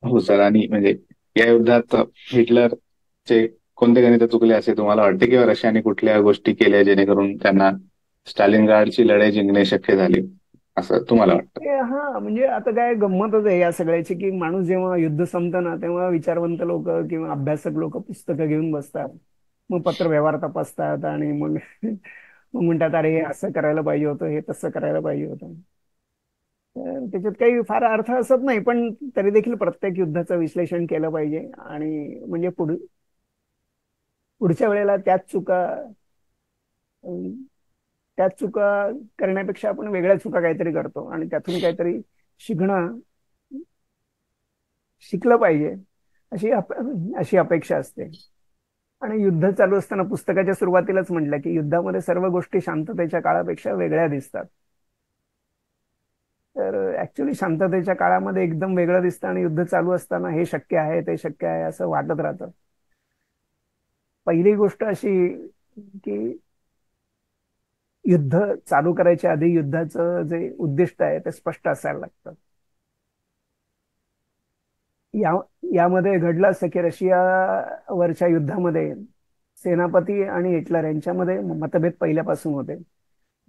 हो सर, आणि म्हणजे या युद्धात हिटलरचे कोणते गणित चुकले असे तुम्हाला वाटते, किंवा रशियाने कुठल्या गोष्टी केल्या जेणेकरून त्यांना स्टालिनग्राडची लढाई जिंकणे शक्य झाले, असं तुम्हाला वाटतं? हा म्हणजे आता काय गंमतच आहे या सगळ्याची, की माणूस जेव्हा युद्ध संपतं ना तेव्हा विचारवंत लोक किंवा अभ्यासक लोक पुस्तकं घेऊन बसतात. मग पत्रव्यवहार तपासतात आणि मग मग म्हणतात अरे हे असं करायला पाहिजे होतं, हे तसं करायला पाहिजे होतं. तर त्याच्यात काही फार अर्थ असत नाही, पण तरी देखील प्रत्येक युद्धाचं विश्लेषण केलं पाहिजे. आणि म्हणजे पुढच्या वेळेला अं, त्याच चुका करण्यापेक्षा आपण वेगळ्या चुका काहीतरी करतो आणि त्यातून काहीतरी शिकणं शिकलं पाहिजे, अशी अपेक्षा असते. आणि युद्ध चालू असताना पुस्तकाच्या सुरुवातीलाच म्हटलं की युद्धामध्ये सर्व गोष्टी शांततेच्या काळापेक्षा वेगळ्या दिसतात. तर ऍक्च्युली शांततेच्या काळामध्ये एकदम वेगळं दिसतं आणि युद्ध चालू असताना हे शक्य आहे ते शक्य आहे असं वाटत राहतं. पहिली गोष्ट अशी की युद्ध चालू करायच्या आधी युद्धाचं जे उद्दिष्ट आहे ते स्पष्ट असायला लागतं. या यामध्ये घडलं असं की रशियावरच्या युद्धामध्ये सेनापती आणि हिटलर यांच्यामध्ये मतभेद पहिल्यापासून होते.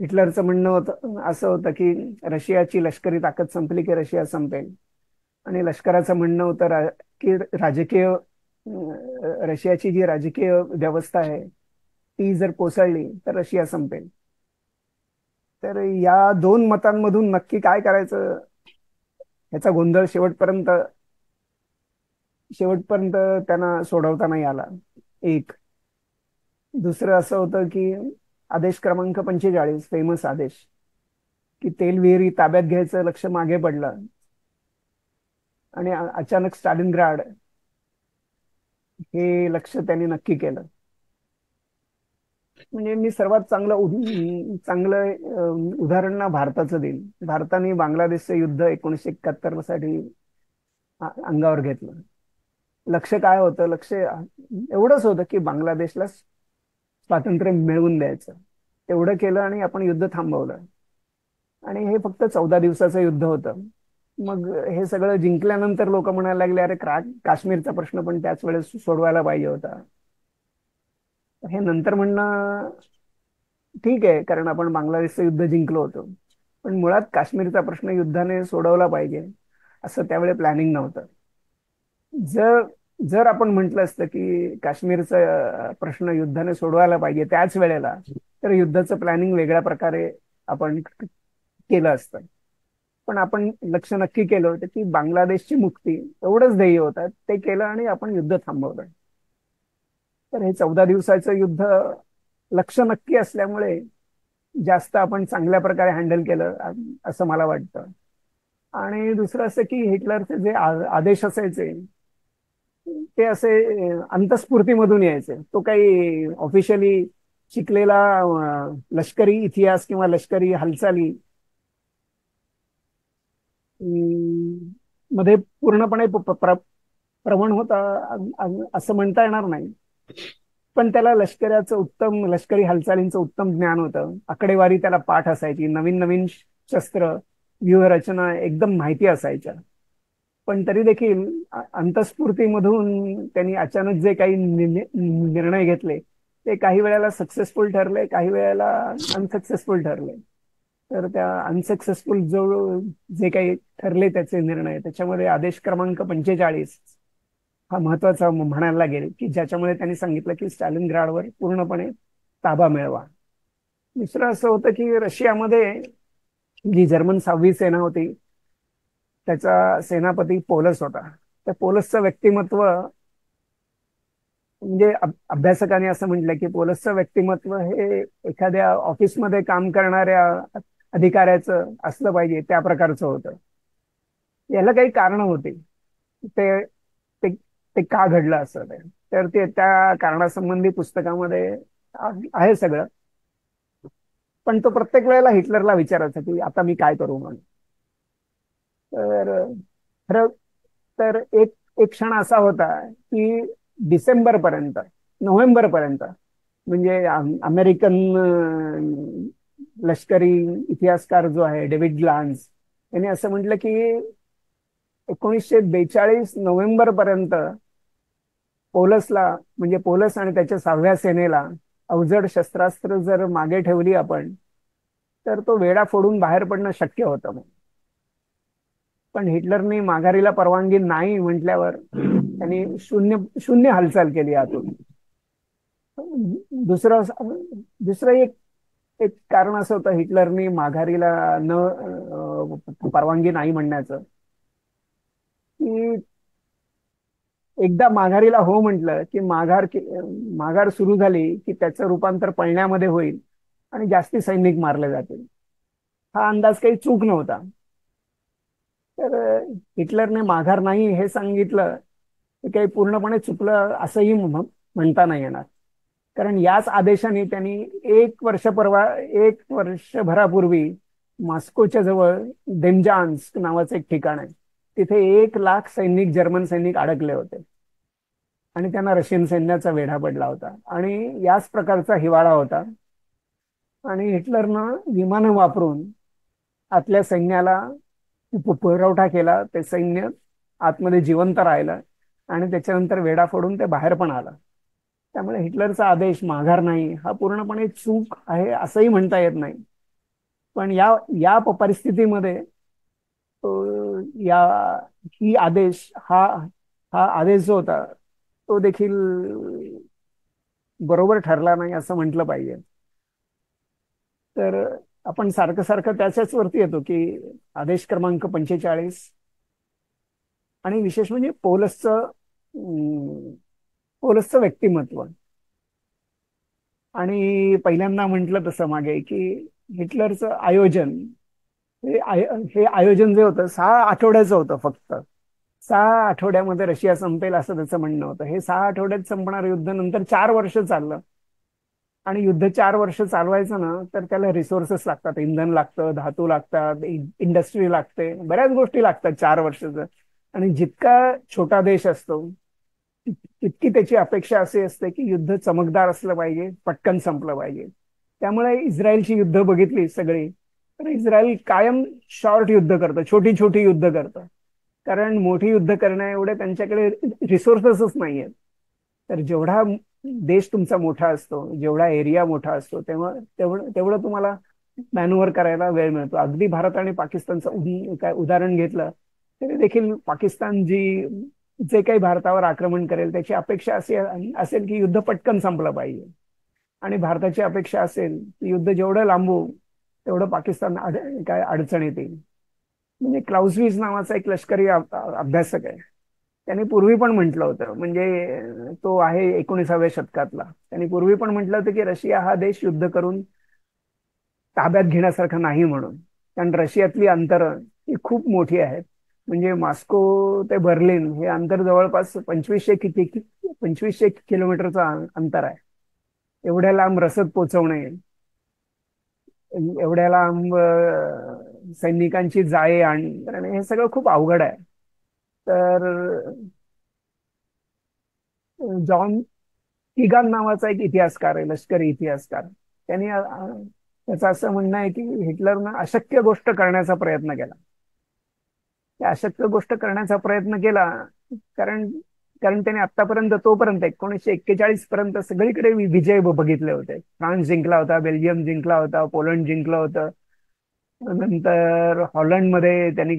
हिटलरचं म्हणणं होतं असं होतं की रशियाची लष्करी ताकद संपली की रशिया संपेल. आणि लष्कराचं म्हणणं होतं की रशियाची जी राजकीय व्यवस्था आहे ती जर कोसळली तर रशिया संपेल. तर या दोन मतांमधून नक्की काय करायचं ह्याचा गोंधळ शेवटपर्यंत त्यांना सोडवता नाही आला. एक दुसरं असं होतं की आदेश क्रमांक 45, फेमस आदेश, की तेलविहिरी ताब्यात घ्यायचं लक्ष मागे पडलं आणि अचानक स्टालिनग्राड हे लक्ष त्यांनी नक्की केलं. म्हणजे मी सर्वात चांगलं उदाहरण ना भारताचं देईन. भारताने बांगलादेशचं युद्ध 1971 साठी अंगावर घेतलं. लक्ष काय होतं? लक्ष एवढंच होतं की बांगलादेशला स्वातंत्र्य मिळवून द्यायचं. तेवढं केलं आणि आपण युद्ध थांबवलं. आणि हे फक्त 14 दिवसाचं युद्ध होतं. मग हे सगळं जिंकल्यानंतर लोक म्हणायला लागले अरे काश्मीरचा प्रश्न पण त्याच वेळेस सोडवायला पाहिजे होता. हे नंतर म्हणणं ठीक आहे, कारण आपण बांगलादेशचं युद्ध जिंकलो होतो. पण मुळात काश्मीरचा प्रश्न युद्धाने सोडवला पाहिजे असं त्यावेळी प्लॅनिंग नव्हतं. जर जर आपण म्हटलं असतं की काश्मीरचा प्रश्न युद्धाने सोडवायला पाहिजे त्याच वेळेला, तर युद्धाचं प्लॅनिंग वेगळ्या प्रकारे आपण केलं असतं. पण आपण लक्ष नक्की केलं होतं की बांगलादेशची मुक्ती एवढंच ध्येय होतं, ते केलं आणि आपण युद्ध थांबवलं. तर हे 14 दिवसाचं युद्ध लक्ष नक्की असल्यामुळे जास्त आपण चांगल्या प्रकारे हँडल केलं असं मला वाटतं. आणि दुसरं असं की हिटलरचे जे आदेश असायचे ते असे अंतस्फूर्तीमधून यायचे. तो काही ऑफिशियली शिकलेला लष्करी इतिहास किंवा लष्करी हालचाली मध्ये पूर्णपणे प्रवण होता असं म्हणता येणार नाही. पण त्याला लष्करी हालचालींचं उत्तम ज्ञान होतं. आकडेवारी त्याला पाठ असायची, नवीन नवीन शस्त्र व्यूहरचना एकदम माहिती असायच्या. पण तरी देखील अंतस्फूर्तीमधून त्यांनी अचानक जे काही निर्णय घेतले ते काही वेळेला सक्सेसफुल ठरले, काही वेळेला अनसक्सेसफुल ठरले. तर त्या अनसक्सेसफुल जे काही ठरले त्याचे निर्णय, त्याच्यामध्ये आदेश क्रमांक 45 हा महत्वाचा म्हणायला लागेल, की ज्याच्यामुळे त्यांनी सांगितलं की स्टॅलिनग्राडवर पूर्णपणे ताबा मिळवा. दुसरं असं होतं की रशियामध्ये जी जर्मन 6वी सेना होती त्याचा सेनापती पोलस होता. त्या पोलसचं व्यक्तिमत्व म्हणजे अभ्यासकाने असं म्हटलं की पोलसचं व्यक्तिमत्व हे एखाद्या ऑफिसमध्ये काम करणाऱ्या अधिकाऱ्याचं असलं पाहिजे त्या प्रकारचं होतं. याला काही कारण होती. ते ते ते का घडलं असं ते, तर ते त्या कारणासंबंधी पुस्तकामध्ये आहे सगळं. पण तो प्रत्येक वेळेला हिटलरला विचारायचा की आता मी काय करू म्हणून. तर खरं तर एक क्षण असा होता की डिसेंबर पर्यंत, नोव्हेंबर पर्यंत, म्हणजे अमेरिकन लष्करी इतिहासकार जो आहे डेव्हिड ग्लान्स यांनी असं म्हटलं की 1942 नोव्हेंबर पर्यंत पोलसला, म्हणजे पोलस आणि त्याच्या 6व्या सेनेला अवजड शस्त्रास्त्र जर मागे ठेवली आपण, तर तो वेढा फोडून बाहेर पडणं शक्य होतं मग. पण हिटलरनी माघारीला परवानगी नाही म्हटल्यावर त्यांनी शून्य शून्य हालचाल केली आतून. दुसरं दुसरं एक एक कारण असं होतं हिटलरनी माघारीला न परवानगी नाही म्हणण्याचं, की एकदा माघारीला हो म्हटलं की माघार सुरू झाली की त्याचं रूपांतर पळण्यामध्ये होईल आणि जास्ती सैनिक मारले जातील. हा अंदाज काही चूक नव्हता. तर हिटलरने माघार नाही हे सांगितलं ते काही पूर्णपणे चुकलं असंही म्हणता नाही येणार. कारण याच आदेशाने त्यांनी एक वर्षभरापूर्वी मॉस्कोच्या जवळ देमजान्स्क नावाचं एक ठिकाण आहे, तिथे 1 लाख सैनिक, जर्मन सैनिक अडकले होते आणि त्यांना रशियन सैन्याचा वेढा पडला होता आणि याच प्रकारचा हिवाळा होता. आणि हिटलरनं विमानं वापरून आतल्या सैन्याला पुरवठा केला. ते सैन्य आतमध्ये जिवंत राहिलं आणि त्याच्यानंतर वेढा फोडून ते बाहेर पण आलं. त्यामुळे हिटलरचा आदेश माघार नाही हा पूर्णपणे चूक आहे असंही म्हणता येत नाही. पण या या परिस्थितीमध्ये या ही आदेश हा हा आदेश जो होता तो देखील बरोबर ठरला नाही असं म्हटलं पाहिजे. तर आपण सारखं सारखं त्याच्याच वरती येतो की आदेश क्रमांक 45 आणि विशेष म्हणजे पोलसचं व्यक्तिमत्व. आणि पहिल्यांदा म्हटलं तसं मागे की हिटलरचं आयोजन, हे आयोजन जे होतं 6 आठवड्याचं होतं फक्त. 6 आठवड्यामध्ये रशिया संपेल असं त्याचं म्हणणं होतं. हे 6 आठवड्यात संपणार युद्ध नंतर 4 वर्ष चाललं. आणि युद्ध 4 वर्ष चालवायचं ना तर त्याला रिसोर्सेस लागतात, इंधन लागतं, धातू लागतात, इंडस्ट्री लागते, बऱ्याच गोष्टी लागतात 4 वर्षाचं. आणि जितका छोटा देश असतो तितकी त्याची अपेक्षा अशी असते की युद्ध चमकदार असलं पाहिजे, पटकन संपलं पाहिजे. त्यामुळे इस्रायलची युद्ध बघितली सगळी तर इस्रायल कायम शॉर्ट युद्ध करतं, छोटी छोटी युद्ध करतं. कारण मोठी युद्ध करण्या एवढे त्यांच्याकडे रिसोर्सेसच नाही आहेत. तर जेवढा देश तुमचा मोठा असतो, जेवढा एरिया मोठा असतो, तेव्हा तेवढं तेवढं तुम्हाला मॅन्युव्हर करायला वेळ मिळतो. अगदी भारत आणि पाकिस्तानचं काय उदाहरण घेतलं तरी देखील पाकिस्तान जे काही भारतावर आक्रमण करेल त्याची अपेक्षा अशी असेल की युद्ध पटकन संपलं पाहिजे. आणि भारताची अपेक्षा असेल की युद्ध जेवढं लांबू तेवढं पाकिस्तान काय अडचण येते. म्हणजे क्लाउसविस नावाचा एक लष्करी अभ्यासक आहे, त्यांनी पूर्वी पण म्हटलं होतं, म्हणजे तो आहे 19व्या शतकातला. त्यांनी पूर्वी पण म्हटलं होतं की रशिया हा देश युद्ध करून ताब्यात घेण्यासारखा नाही म्हणून. कारण रशियातली अंतरं ही खूप मोठी आहेत. म्हणजे मॉस्को ते बर्लिन हे अंतर जवळपास 2500 किलोमीटरचं अंतर आहे. एवढ्या लांब रसद पोहोचवणे, एवढ्या लांब सैनिकांची जाळे आणि हे सगळं खूप अवघड आहे. तर जॉन किगान नावाचा एक इतिहासकार आहे, लष्करी इतिहासकार, त्यांनी त्याचं असं म्हणणं आहे की हिटलरनं अशक्य गोष्ट करण्याचा प्रयत्न केला. त्या अशक्य गोष्ट करण्याचा प्रयत्न केला कारण कारण त्याने आतापर्यंत, तोपर्यंत 1941 पर्यंत सगळीकडे विजय बघितले होते. फ्रान्स जिंकला होता, बेल्जियम जिंकला होता, पोलंड जिंकलं होतं, नंतर हॉलंडमध्ये त्यांनी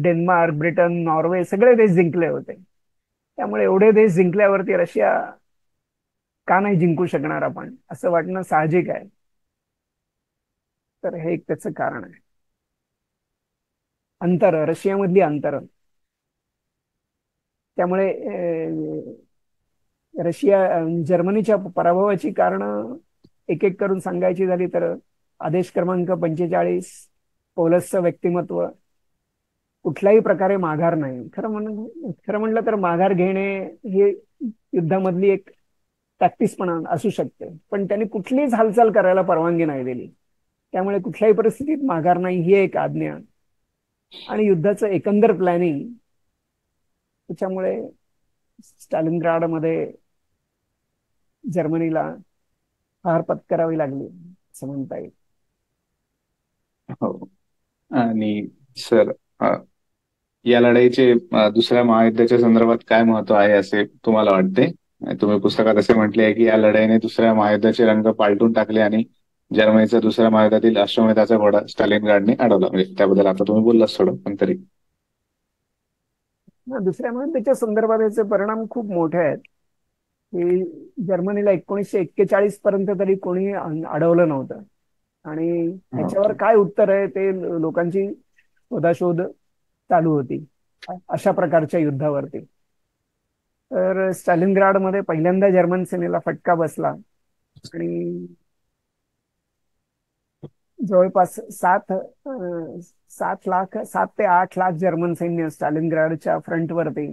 डेन्मार्क, ब्रिटन, नॉर्वे सगळे देश जिंकले होते. त्यामुळे एवढे देश जिंकल्यावरती रशिया का नाही जिंकू शकणार आपण असं वाटणं साहजिक आहे. तर हे एक त्याचं कारण आहे. अंतर, रशियामधली अंतर. त्यामुळे जर्मनीच्या पराभवाची कारणं एक एक करून सांगायची झाली तर आदेश क्रमांक 45, पोलसचं व्यक्तिमत्व, कुठल्याही प्रकारे माघार नाही. खरं म्हणलं तर माघार घेणे हे युद्धामधली एक प्रॅक्टिस पण असू शकते, पण त्यांनी कुठलीच हालचाल करायला परवानगी नाही दिली. त्यामुळे कुठल्याही परिस्थितीत माघार नाही ही एक आज्ञा. आणि युद्धाचं एकंदर प्लॅनिंग, त्याच्यामुळे स्टालिनग्राडमध्ये जर्मनीला हार पत्करावी लागली असं म्हणता येईल. हो. आणि सर, या लढाईचे दुसऱ्या महायुद्धाच्या संदर्भात काय महत्व आहे असे तुम्हाला वाटते? तुम्ही पुस्तकात असे म्हटले आहे की या लढाईने दुसऱ्या महायुद्धाचे रंग पालटून टाकले आणि जर्मनीचा दुसऱ्या महायुद्धातील अश्वमेधाचा घोडा स्टालिनग्राडने अडवला. म्हणजे त्याबद्दल आता तुम्ही बोललाच थोडं, पण तरी. दुसऱ्या महायुद्धाच्या संदर्भात याचे परिणाम खूप मोठे आहेत, की जर्मनीला 1941 पर्यंत तरी कोणी अडवलं नव्हतं. आणि ह्याच्यावर ओके. काय उत्तर आहे ते लोकांची शोधाशोध चालू होती अशा प्रकारच्या युद्धावरती. तर स्टालिनग्राड मध्ये पहिल्यांदा जर्मन सेनेला फटका बसला आणि जवळपास 7 ते 8 लाख जर्मन सैन्य स्टालिनग्राडच्या फ्रंटवरती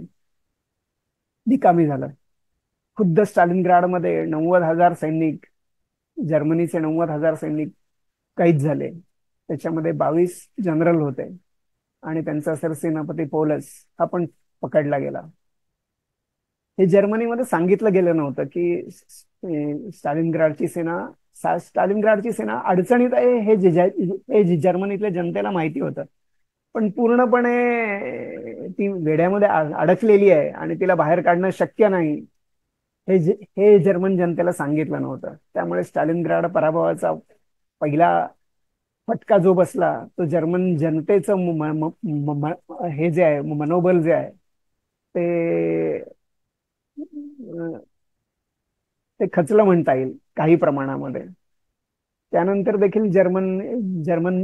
निकामी झालं. खुद्द स्टालिनग्राड मध्ये 90,000 सैनिक, जर्मनीचे 90,000 सैनिक कैद झाले. त्याच्यामध्ये 22 जनरल होते आणि त्यांचा सरसेनापती पोलस हा पण पकडला गेला. हे जर्मनीमध्ये सांगितलं गेलं नव्हतं की स्टालिनग्राडची सेना अडचणीत आहे, हे जर्मनीतल्या जनतेला माहिती होतं. पण पूर्णपणे ती वेड्यामध्ये अडकलेली आहे आणि तिला बाहेर काढणं शक्य नाही, हे जर्मन जनतेला सांगितलं नव्हतं. त्यामुळे स्टालिनग्राड पराभवाचा पहिला फटका जो बसला तो जर्मन जनतेचं हे जे आहे, मनोबल जे आहे ते ते खचलं म्हणता येईल काही प्रमाणामध्ये. त्यानंतर देखील जर्मन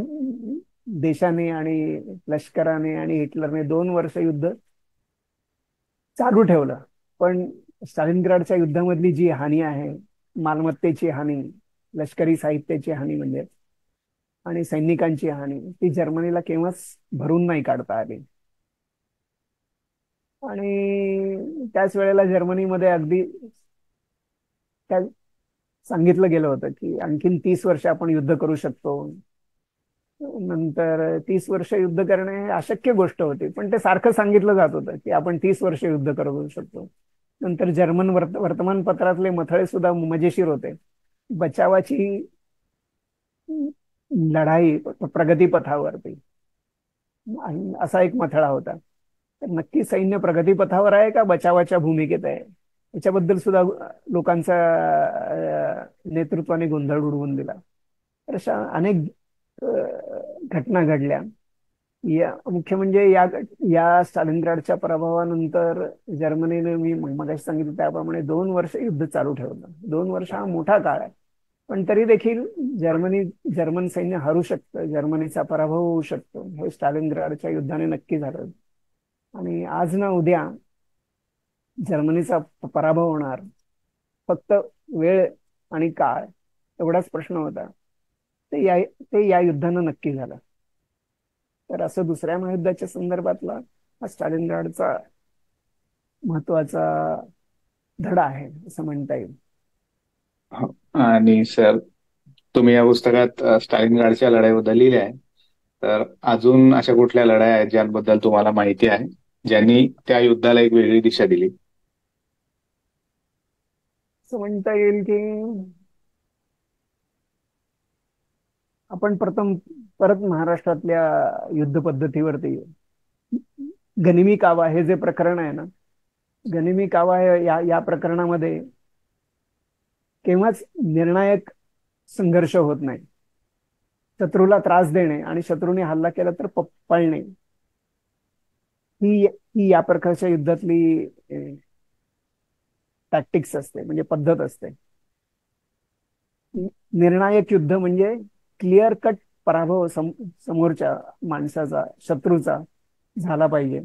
देशाने आणि लष्कराने आणि हिटलरने 2 वर्ष युद्ध चालू ठेवलं. पण स्टालिनग्राडच्या युद्धामधली जी हानी आहे, मालमत्तेची हानी, लष्करी साहित्याची हानी म्हणजे, आणि सैनिकांची हानी, ती जर्मनीला केव्हाच भरून नाही काढता आली. आणि त्याच वेळेला जर्मनीमध्ये अगदी त्या सांगितलं गेलं होतं की आणखीन 30 वर्ष आपण युद्ध करू शकतो. नंतर 30 वर्ष युद्ध करणे हे अशक्य गोष्ट होती, पण ते सारखं सांगितलं जात होतं की आपण 30 वर्ष युद्ध करू शकतो. नंतर जर्मन वर्तमानपत्रातले मथळे सुद्धा मजेशीर होते. बचावाची लढाई प्रगतीपथावरती, असा एक मथळा होता. तर नक्की सैन्य प्रगतीपथावर आहे का बचावाच्या भूमिकेत आहे, याच्याबद्दल सुद्धा लोकांचा नेतृत्वाने गोंधळ उडवून दिला. तर अशा अनेक घटना घडल्या. मुख्य म्हणजे या स्टालिनग्राडच्या पराभवानंतर जर्मनीने, मी मगाशी सांगितलं त्याप्रमाणे, 2 वर्ष युद्ध चालू ठेवलं. 2 वर्ष हा मोठा काळ आहे, पण तरी देखील जर्मन सैन्य हरू शकतं, जर्मनीचा पराभव होऊ शकतो, हे स्टालिनग्राडच्या युद्धाने नक्की झालं. आणि आज ना उद्या जर्मनीचा पराभव होणार, फक्त वेळ आणि काळ एवढाच प्रश्न होता. ते या युद्धानं नक्की झालं. तर असं दुसऱ्या महायुद्धाच्या संदर्भातला हा स्टालिनग्राडचा महत्वाचा धडा आहे असं म्हणता येईल. हो. आणि सर, तुम्ही या पुस्तकात स्टालिनग्राडच्या लढाईबद्दल लिहिले आहे. तर अजून अशा कुठल्या लढाया आहेत ज्यांबद्दल तुम्हाला माहिती आहे, ज्यांनी त्या युद्धाला एक वेगळी दिशा दिली? असं म्हणता येईल की आपण परत महाराष्ट्रातल्या युद्ध पद्धतीवरती गनिमी कावा हे जे प्रकरण आहे ना, गनिमी कावा या प्रकरणामध्ये केव्हाच निर्णायक संघर्ष होत नाही. शत्रूला त्रास देणे आणि शत्रूने हल्ला केला तर पळणे, ही या प्रकारच्या युद्धातली टॅक्टिक्स असते, म्हणजे पद्धत असते. निर्णायक युद्ध म्हणजे क्लिअर कट पराभव समोरच्या माणसाचा, शत्रूचा झाला पाहिजे.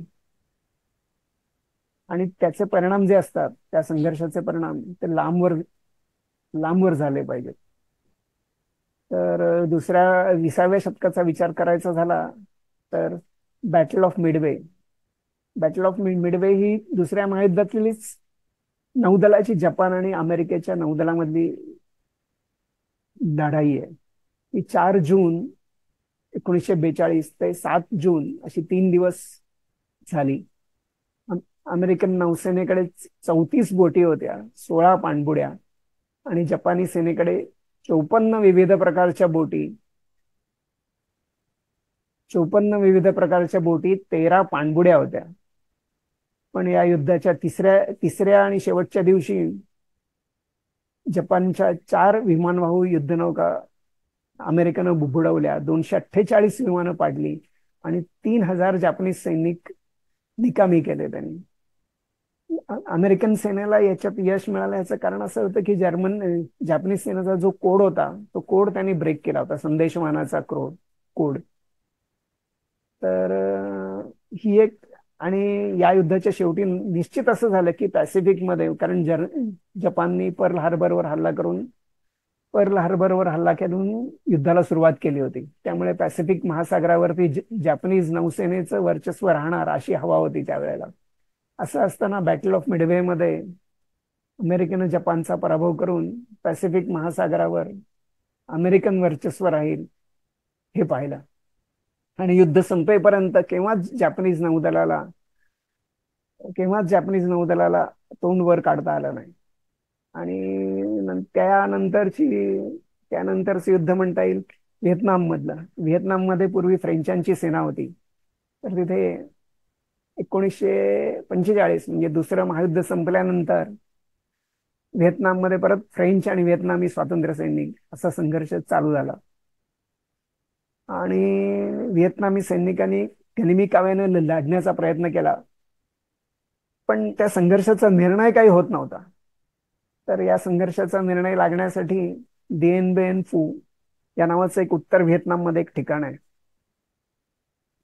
आणि त्याचे परिणाम जे असतात, त्या संघर्षाचे परिणाम ते लांबवर झाले पाहिजेत. तर दुसऱ्या 20व्या शतकाचा विचार करायचा झाला तर बॅटल ऑफ मिडवे ही दुसऱ्या महायुद्धातलीच नौदलाची, जपान आणि अमेरिकेच्या नौदलामधली लढाई आहे. ही 4 जून 1942 ते 7 जून अशी 3 दिवस झाली. अमेरिकन नौसेनेकडे 34 बोटी होत्या, 16 पाणबुड्या, आणि जपानी सेनेकडे 54 विविध प्रकारच्या बोटी, 54 विविध प्रकारच्या बोटी, 13 पाणबुड्या होत्या. पण या युद्धाच्या तिसऱ्या तिसऱ्या आणि शेवटच्या दिवशी जपानच्या 4 विमानवाहू युद्धनौका अमेरिकेनं बुडवल्या, 248 विमानं पाडली आणि 3,000 जापनीज सैनिक निकामी केले त्यांनी. अमेरिकन सेनेला याच्यात यश मिळालं याचं कारण असं होतं की जापनीज सेनेचा जो कोड होता तो कोड त्यांनी ब्रेक केला होता, संदेशवहनाचा कोड. तर ही एक, आणि या युद्धाच्या शेवटी निश्चित असं झालं की पॅसिफिक मध्ये, कारण जपाननी पर्ल हार्बरवर हल्ला करून युद्धाला सुरुवात केली होती, त्यामुळे पॅसिफिक महासागरावरती जपानीज नौसेनेचं वर्चस्व राहणार अशी हवा होती त्यावेळेला. असं असताना बॅटल ऑफ मिडवे मध्ये अमेरिकेनं जपानचा पराभव करून पॅसिफिक महासागरावर अमेरिकन वर्चस्व राहील हे पाहिलं. आणि युद्ध संपेपर्यंत केव्हाच जापनीज नौदलाला तोंड वर काढता आलं नाही. आणि त्यानंतरचं युद्ध म्हणता येईल व्हिएतनाम मधलं. व्हिएतनाममध्ये पूर्वी फ्रेंचांची सेना होती, तर तिथे 1945 म्हणजे दुसरं महायुद्ध संपल्यानंतर व्हिएतनाममध्ये परत फ्रेंच आणि व्हिएतनामी स्वातंत्र्य सैनिक असा संघर्ष चालू झाला. आणि व्हिएतनामी सैनिकांनी गनिमी काव्यानं लढण्याचा प्रयत्न केला, पण त्या संघर्षाचा निर्णय काही होत नव्हता. तर या संघर्षाचा निर्णय लागण्यासाठी दिएन बेन फू या नावाचं एक उत्तर व्हिएतनाममध्ये एक ठिकाण आहे.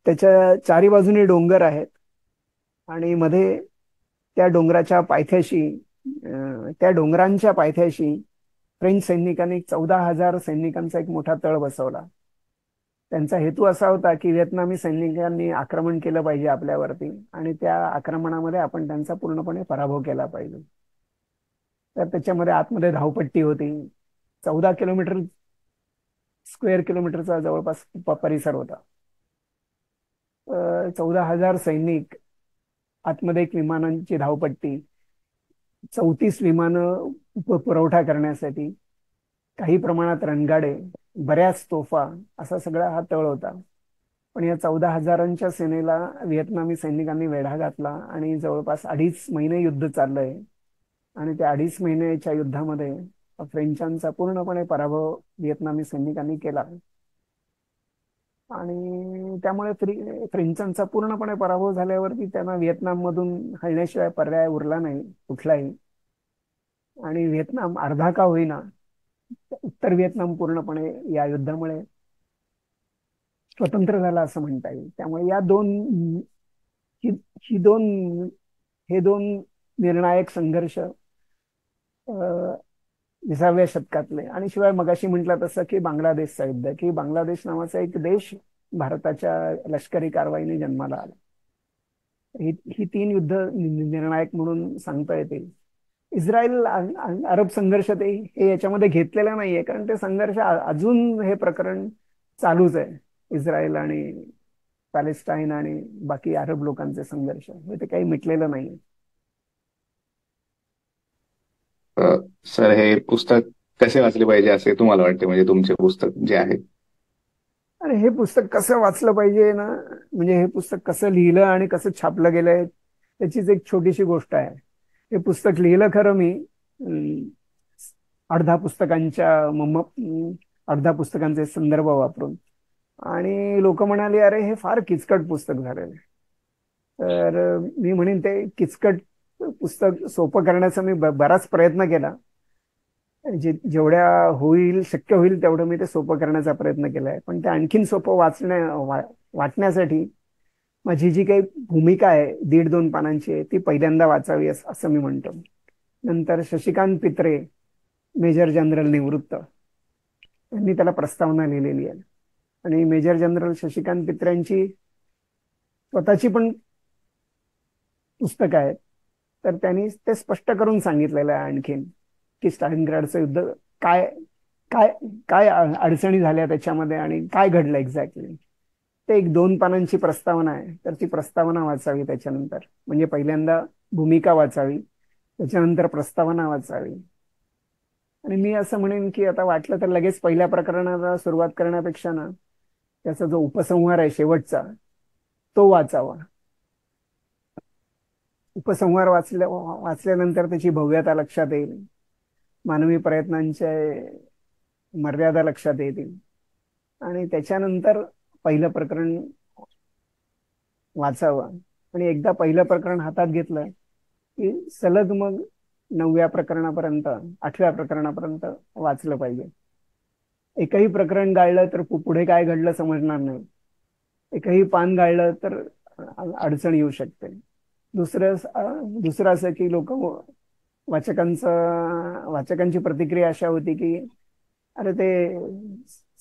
त्याच्या चारी बाजूनी डोंगर आहेत आणि मध्ये त्या डोंगरांच्या पायथ्याशी फ्रेंच सैनिकांनी 14,000 सैनिकांचा एक मोठा तळ बसवला. त्यांचा हेतू असा होता की व्हिएतनामी सैनिकांनी आक्रमण केलं पाहिजे आपल्यावरती आणि त्या आक्रमणामध्ये आपण त्यांचा पूर्णपणे पराभव केला पाहिजे. तर त्याच्यामध्ये आतमध्ये धावपट्टी होती, 14 स्क्वेअर किलोमीटरचा जवळपास परिसर होता. 14,000 सैनिक, आतमध्ये एक विमानांची धावपट्टी, 34 विमानं पुरवठा करण्यासाठी, काही प्रमाणात रणगाडे, बऱ्याच तोफा, असा सगळा हा तळ होता. पण या 14,000च्या सेनेला व्हिएतनामी सैनिकांनी वेढा घातला आणि जवळपास 2.5 महिने युद्ध चाललंय. आणि त्या 2.5 महिन्याच्या युद्धामध्ये फ्रेंचांचा पूर्णपणे पराभव व्हिएतनामी सैनिकांनी केला. आणि त्यामुळे फ्रेंचांचा पूर्णपणे पराभव झाल्यावरती त्यांना व्हिएतनाम मधून हलण्याशिवाय पर्याय उरला नाही कुठलाही. आणि व्हिएतनाम अर्धा का होईना, उत्तर व्हिएतनाम पूर्णपणे या युद्धामुळे स्वतंत्र झाला असं म्हणता येईल. त्यामुळे ही ही दोन हे दोन निर्णायक संघर्ष 20व्या शतकातले. आणि शिवाय मगाशी म्हटलं तसं की बांगलादेशचा युद्ध, की बांगलादेश नावाचा एक देश भारताच्या लष्करी कारवाईने जन्माला आला. ही 3 युद्ध निर्णायक म्हणून सांगता येतील. इस्रायल अरब संघर्ष हे याच्यामध्ये घेतलेला नाहीये, कारण ते संघर्ष अजून हे प्रकरण चालूच आहे. इस्रायल आणि पॅलेस्टाईन आणि बाकी अरब लोकांचे संघर्ष हे ते काही मिटलेलं नाहीये. सर, हे पुस्तक कसे वाचले पाहिजे असे तुम्हाला वाटते, म्हणजे तुमचे पुस्तक जे आहे? अरे, हे पुस्तक कसं वाचलं पाहिजे ना, म्हणजे हे पुस्तक कसं लिहिलं आणि कसं छापलं गेलंय त्याचीच एक छोटीशी गोष्ट आहे. हे पुस्तक लिहिलं खरं मी अर्धा पुस्तकांचे संदर्भ वापरून, आणि लोक म्हणाले अरे हे फार किचकट पुस्तक झालेलं आहे. तर मी म्हणेन ते किचकट पुस्तक सोपं करण्याचा मी बराच प्रयत्न केला. जेवढ्या शक्य होईल तेवढं मी ते सोपं करण्याचा प्रयत्न केलाय. पण ते आणखीन सोपं वाटण्यासाठी माझी जी काही भूमिका आहे 1.5-2 पानांची आहे, ती पहिल्यांदा वाचावी असं मी म्हणतो. नंतर शशिकांत पित्रे, मेजर जनरल निवृत्त, यांनी त्याला प्रस्तावना लिहिलेली आहे. आणि मेजर जनरल शशिकांत पित्र्यांची स्वतःची पण पुस्तकं आहेत. तर त्यांनी ते स्पष्ट करून सांगितलेलं आहे आणखीन की स्टालिनग्राडचं युद्ध काय काय काय अडचणी झाल्या त्याच्यामध्ये आणि काय घडलं एक्झॅक्टली. ते एक 2 पानांची प्रस्तावना आहे. तर ती प्रस्तावना वाचावी त्याच्यानंतर, म्हणजे पहिल्यांदा भूमिका वाचावी, त्याच्यानंतर प्रस्तावना वाचावी. आणि मी असं म्हणेन की आता वाटलं तर लगेच पहिल्या प्रकरणाला सुरुवात करण्यापेक्षा ना त्याचा जो उपसंहार आहे शेवटचा, तो वाचावा. उपसंहार वाचल्यानंतर त्याची भव्यता लक्षात येईल, मानवी प्रयत्नांच्या मर्यादा लक्षात येतील. आणि त्याच्यानंतर पहिलं प्रकरण वाचावं. आणि एकदा पहिलं प्रकरण हातात घेतलं की सलग मग 9व्या प्रकरणापर्यंत, 8व्या प्रकरणापर्यंत वाचलं पाहिजे. एकही प्रकरण गाळलं तर पुढे काय घडलं समजणार नाही. एकही पान गाळलं तर अडचण येऊ शकते. दुसरं असं की वाचकांची प्रतिक्रिया अशा होती की अरे ते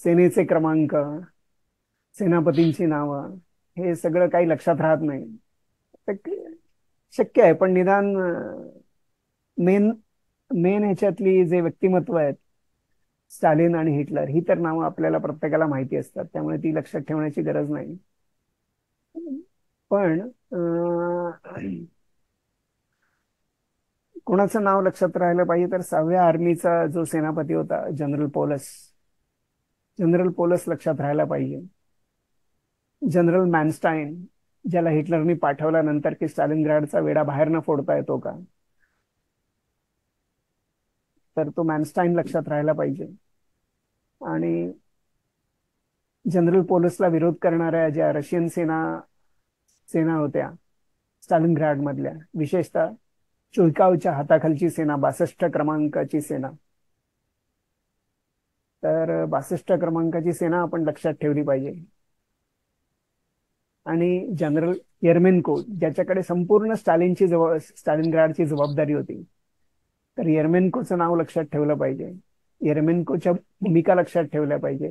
सेनेचे क्रमांक, सेनापतींची नावं, हे सगळं काही लक्षात राहत नाही. शक्य आहे, पण निदान मेन मेन ह्याच्यातली जे व्यक्तिमत्व आहेत, स्टालिन आणि हिटलर, ही तर नावं आपल्याला प्रत्येकाला माहिती असतात, त्यामुळे ती लक्षात ठेवण्याची गरज नाही. पण कोणाचं नाव लक्षात राहिलं पाहिजे तर 6व्या आर्मीचा जो सेनापती होता जनरल पोलस लक्षात राहायला पाहिजे. जनरल मॅनस्टाईन, ज्याला हिटलरनी पाठवल्यानंतर की स्टालिनग्राडचा वेढा बाहेर न फोडता येतो का, तर तो मॅनस्टाईन लक्षात राहायला पाहिजे. आणि जनरल पोलसला विरोध करणाऱ्या ज्या रशियन सेना होत्या स्टालिनग्राड मधल्या, विशेषतः चुईकावच्या हाताखालची सेना, 62 क्रमांकाची सेना, तर 62 क्रमांकाची सेना आपण लक्षात ठेवली पाहिजे. आणि जनरल येरमेन्को, ज्याच्याकडे संपूर्ण स्टालिनग्राडची जबाबदारी होती, तर येरमेन्कोचं नाव लक्षात ठेवलं पाहिजे. येरमेन्कोच्या भूमिका लक्षात ठेवल्या पाहिजे.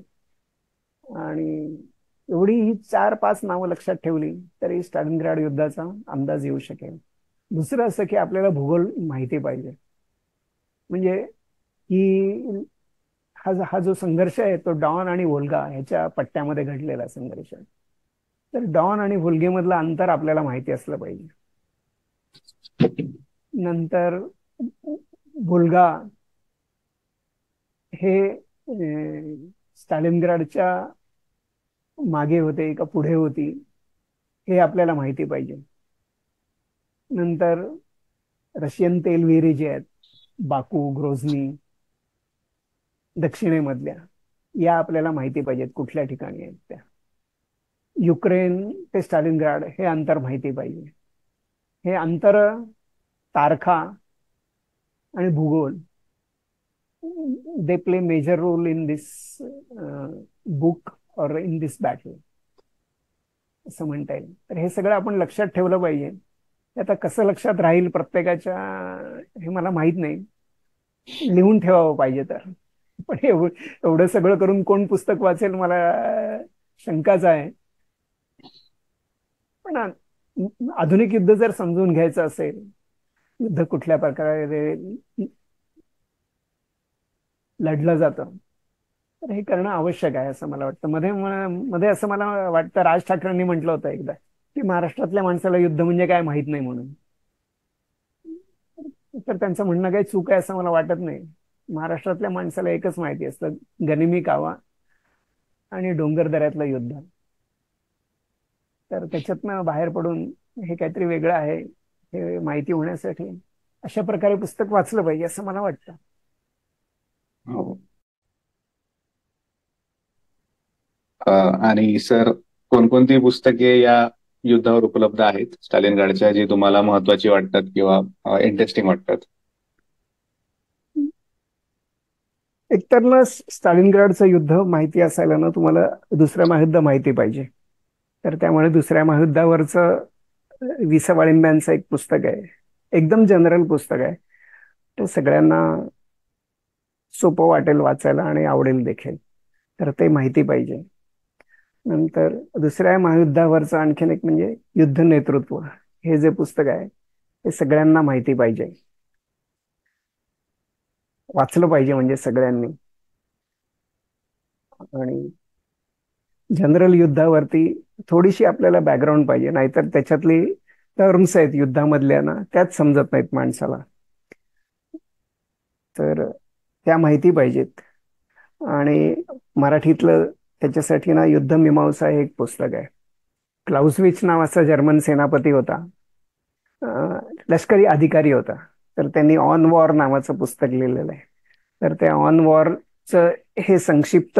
आणि एवढी ही 4-5 नावं लक्षात ठेवली तरी स्टालिनग्राड युद्धाचा अंदाज येऊ शकेल. दुसरं असं की आपल्याला भूगोल माहिती पाहिजे. म्हणजे ही हा जो संघर्ष आहे तो डॉन आणि व्होल्गा ह्याच्या पट्ट्यामध्ये घडलेला संघर्ष आहे. तर डॉन आणि व्होल्गेमधलं अंतर आपल्याला माहिती असलं पाहिजे. नंतर व्होल्गा हे स्टालिनग्राडच्या मागे होते का पुढे होती, हे आपल्याला माहिती पाहिजे. नंतर रशियन तेलविहिरी जे आहेत, बाकू, ग्रोझनी, दक्षिणेमधल्या, या आपल्याला माहिती पाहिजेत कुठल्या ठिकाणी आहेत त्या. युक्रेन ते स्टालिनग्राड हे अंतर माहिती पाहिजे. हे अंतर, तारखा आणि भूगोल, they play major role in this book और इन दिस बॅटल असं म्हणता येईल. तर हे सगळं आपण लक्षात ठेवलं पाहिजे. आता कसं लक्षात राहील प्रत्येकाच्या हे मला माहित नाही, लिहून ठेवावं पाहिजे तर. पण एवढं सगळं करून कोण पुस्तक वाचेल, मला शंकाच आहे. पण आधुनिक युद्ध जर समजून घ्यायचं असेल, युद्ध कुठल्या प्रकारे लढलं जातं, तर हे करणं आवश्यक आहे असं मला वाटतं. मध्ये असं मला वाटतं राज ठाकरेंनी म्हटलं होतं एकदा की महाराष्ट्रातल्या माणसाला युद्ध म्हणजे काय माहित नाही म्हणून. तर त्यांचं म्हणणं काही चूक आहे असं मला वाटत नाही. महाराष्ट्रातल्या माणसाला एकच माहिती असतं, गनिमी कावा आणि डोंगर दऱ्यातलं युद्ध. तर त्याच्यातनं बाहेर पडून हे काहीतरी वेगळं आहे हे माहिती होण्यासाठी अशा प्रकारे पुस्तक वाचलं पाहिजे असं मला वाटतं. हो. आणि सर, कोणकोणती पुस्तके या युद्धावर उपलब्ध आहेत स्टालिनग्राडच्या, जी तुम्हाला महत्वाची वाटतात किंवा इंटरेस्टिंग वाटतात? एकतर ना स्टालिनग्राडचं युद्ध माहिती असायला ना तुम्हाला दुसरं महायुद्ध माहिती पाहिजे. तर त्यामुळे दुसऱ्या महायुद्धावरचं विसा वाळिंब्यांचं एक पुस्तक आहे, एकदम जनरल पुस्तक आहे. ते सगळ्यांना सोपं वाटेल वाचायला आणि आवडेल देखील, तर ते माहिती पाहिजे. नंतर दुसऱ्या महायुद्धावरचं आणखीन एक म्हणजे युद्ध नेतृत्व, हे जे पुस्तक आहे ते सगळ्यांना माहिती पाहिजे, वाचलं पाहिजे म्हणजे सगळ्यांनी. आणि जनरल युद्धावरती थोडीशी आपल्याला बॅकग्राऊंड पाहिजे, नाहीतर त्याच्यातली टर्म्स आहेत युद्धामधल्या ना, त्याच समजत नाहीत माणसाला. तर त्या माहिती पाहिजेत. आणि मराठीतलं त्याच्यासाठी ना युद्धमीमांसा हे एक पुस्तक आहे. क्लाउसविच नावाचा जर्मन सेनापती होता, लष्करी अधिकारी होता. तर त्यांनी ऑन वॉर नावाचं पुस्तक लिहिलेलं आहे. तर त्या ऑन वॉरचं हे संक्षिप्त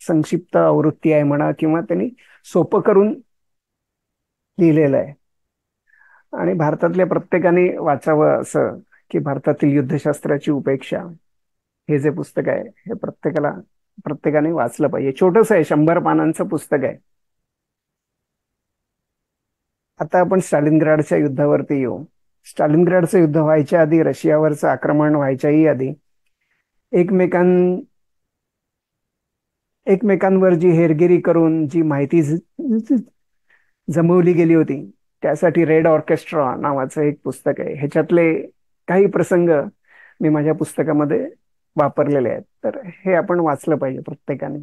संक्षिप्त आवृत्ती आहे म्हणा, किंवा त्यांनी सोपं करून लिहिलेलं आहे. आणि भारतातल्या प्रत्येकाने वाचावं असं, की भारतातील युद्धशास्त्राची उपेक्षा हे जे पुस्तक आहे हे प्रत्येकाने वाचलं पाहिजे. छोटंसं आहे, 100 पानांचं पुस्तक आहे. आता आपण स्टालिनग्राडच्या युद्धावरती येऊ. स्टालिनग्राडचं युद्ध व्हायच्या आधी, रशियावरचं आक्रमण व्हायच्याही आधी, एकमेकां एकमेकांवर जी हेरगिरी करून जी माहिती जमवली गेली होती, त्यासाठी रेड ऑर्केस्ट्रा नावाचं एक पुस्तक आहे. ह्याच्यातले काही प्रसंग मी माझ्या पुस्तकामध्ये वापरलेले आहेत. तर हे आपण वाचलं पाहिजे प्रत्येकाने.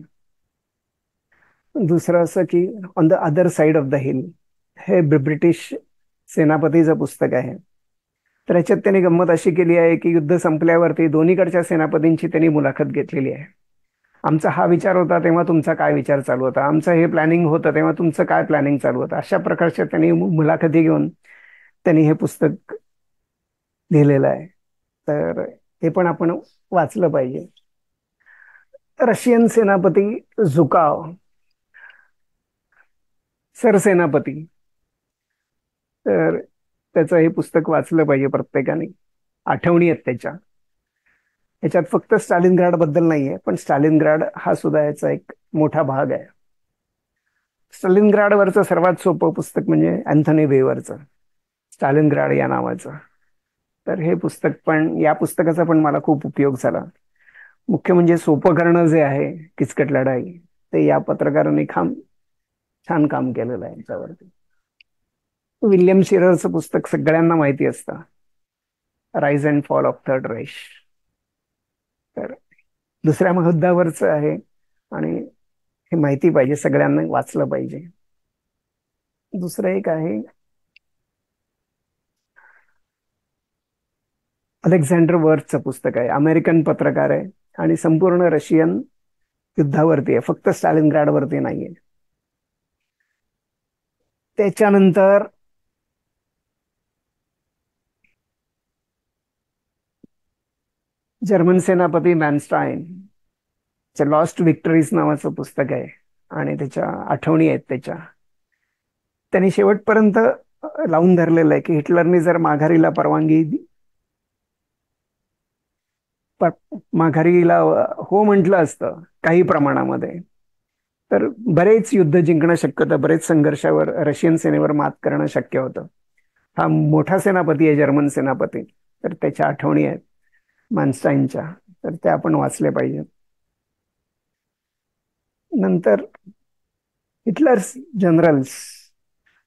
दुसरं असं की on the other side of the hill हे ब्रिटिश सेनापतीचं पुस्तक आहे. तर ह्याच्यात त्यांनी गंमत अशी केली आहे की युद्ध संपल्यावरती दोन्हीकडच्या सेनापतींची त्यांनी मुलाखत घेतलेली आहे. आमचा हा विचार होता तेव्हा तुमचा काय विचार चालू होता, आमचं हे प्लॅनिंग होतं तेव्हा तुमचं काय प्लॅनिंग चालू होतं, अशा प्रकारच्या त्यांनी मुलाखती घेऊन त्यांनी हे पुस्तक लिहिलेलं आहे. तर हे पण आपण वाचलं पाहिजे. रशियन सेनापती झुकाव, सरसेनापती, तर त्याचं हे पुस्तक वाचलं पाहिजे प्रत्येकाने. आठवणी आहेत त्याच्या. ह्याच्यात फक्त स्टालिनग्राड बद्दल नाहीये, पण स्टालिनग्राड हा सुद्धा याचा एक मोठा भाग आहे. स्टालिनग्राडवरचं सर्वात सोपं पुस्तक म्हणजे अँथनी वेवरचं स्टालिनग्राड या नावाचं. तर हे पुस्तक पण, या पुस्तकाचा पण मला खूप उपयोग झाला. मुख्य म्हणजे सोपं करणं जे आहे किचकट लढाई, ते या पत्रकारांनी छान काम केलेलं आहे याच्यावरती. विल्यम शिररचं पुस्तक सगळ्यांना माहिती असतं, rise and fall of third Reich. तर दुसऱ्या महायुद्धावरचं आहे आणि हे माहिती पाहिजे, सगळ्यांना वाचलं पाहिजे. दुसरं एक आहे अलेक्झांडर वर्थचं पुस्तक आहे. अमेरिकन पत्रकार आहे आणि संपूर्ण रशियन युद्धावरती आहे, फक्त स्टालिनग्राड वरती नाहीये. त्याच्यानंतर जर्मन सेनापती मॅनस्टाईन लॉस्ट विक्टरीज नावाचं पुस्तक आहे आणि त्याच्या आठवणी आहेत त्याच्या. त्यांनी शेवटपर्यंत लावून धरलेलं आहे की हिटलरनी जर माघारीला हो म्हटलं असतं काही प्रमाणामध्ये, तर बरेच युद्ध जिंकणं शक्य होतं, बरेच संघर्षावर रशियन सेनेवर मात करणं शक्य होतं. हा मोठा सेनापती आहे जर्मन सेनापती. तर त्याच्या आठवणी आहेत मान्स्टाईनच्या, तर त्या आपण वाचल्या पाहिजे. नंतर हिटलर्स जनरल्स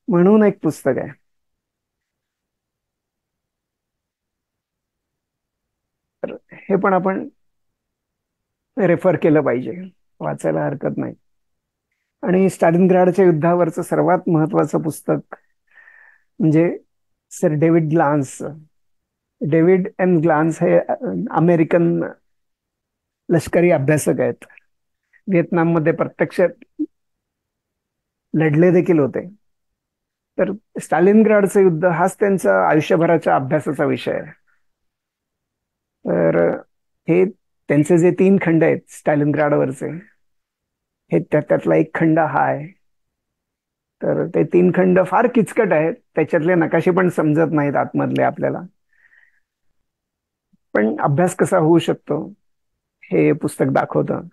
म्हणून एक पुस्तक आहे. तर हे पण आपण रेफर केलं पाहिजे, वाचायला हरकत नाही. आणि स्टालिनग्राडच्या युद्धावरचं सर्वात महत्वाचं पुस्तक म्हणजे sir David Glantz. David M Glantz हे अमेरिकन लष्करी अभ्यासक आहेत. व्हिएतनाममध्ये प्रत्यक्ष लढले देखील होते. तर स्टालिनग्राडचं युद्ध हाच त्यांचा आयुष्यभराच्या अभ्यासाचा विषय आहे. तर हे त्यांचे जे 3 खंड आहेत स्टालिनग्राडवरचे, हे त्यातला एक खंड हा आहे. तर ते 3 खंड फार किचकट आहेत, त्याच्यातले नकाशे पण समजत नाहीत आतमधले आपल्याला, पण अभ्यास कसा होऊ शकतो हे पुस्तक दाखवतं.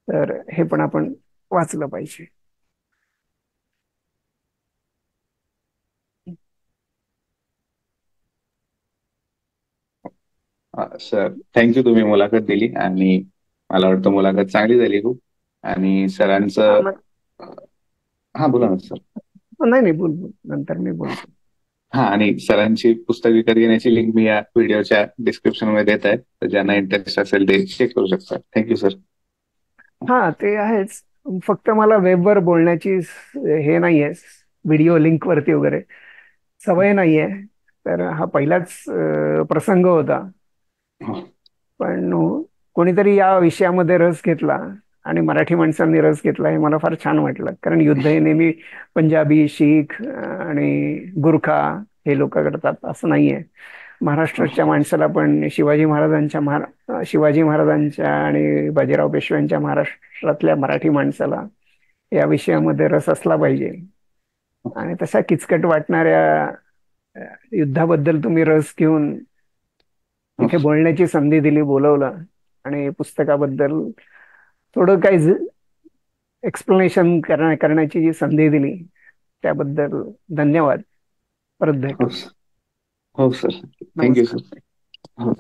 तर हे पण आपण वाचलं पाहिजे. सर, थँक्यू, तुम्ही मुलाखत दिली आणि मला वाटतं मुलाखत चांगली झाली खूप. आणि हा, सरांचं हा, बोला ना सर. नाही नाही, बोल बोल, नंतर मी बोलतो. हा, आणि सरांची पुस्तक विकत घेण्याची लिंक मी या व्हिडिओच्या डिस्क्रिप्शन मध्ये देत आहे, तर ज्यांना इंटरेस्ट असेल ते चेक करू शकतात. Thank you sir. हा, ते आहेच. फक्त मला वेबवर बोलण्याची हे नाहीये, व्हिडिओ लिंक वरती वगैरे सवय नाहीये. तर हा पहिलाच प्रसंग होता. पण कोणीतरी या विषयामध्ये रस घेतला आणि मराठी माणसांनी रस घेतला हे मला फार छान वाटलं. कारण युद्ध हे नेहमी पंजाबी, शीख आणि गुरखा हे लोक करतात असं नाहीये. महाराष्ट्राच्या माणसाला पण शिवाजी महाराजांच्या आणि बाजीराव पेशव्यांच्या महाराष्ट्रातल्या मराठी माणसाला या विषयामध्ये रस असला पाहिजे. आणि तशा किचकट वाटणाऱ्या युद्धाबद्दल तुम्ही रस घेऊन इथे बोलण्याची संधी दिली, बोलवलं आणि पुस्तकाबद्दल थोडं काही एक्सप्लेनेशन करण्याची जी संधी दिली त्याबद्दल धन्यवाद. परत हो भेटू. सर. हो सर. थँक्यू नमस्कार. सर. हो.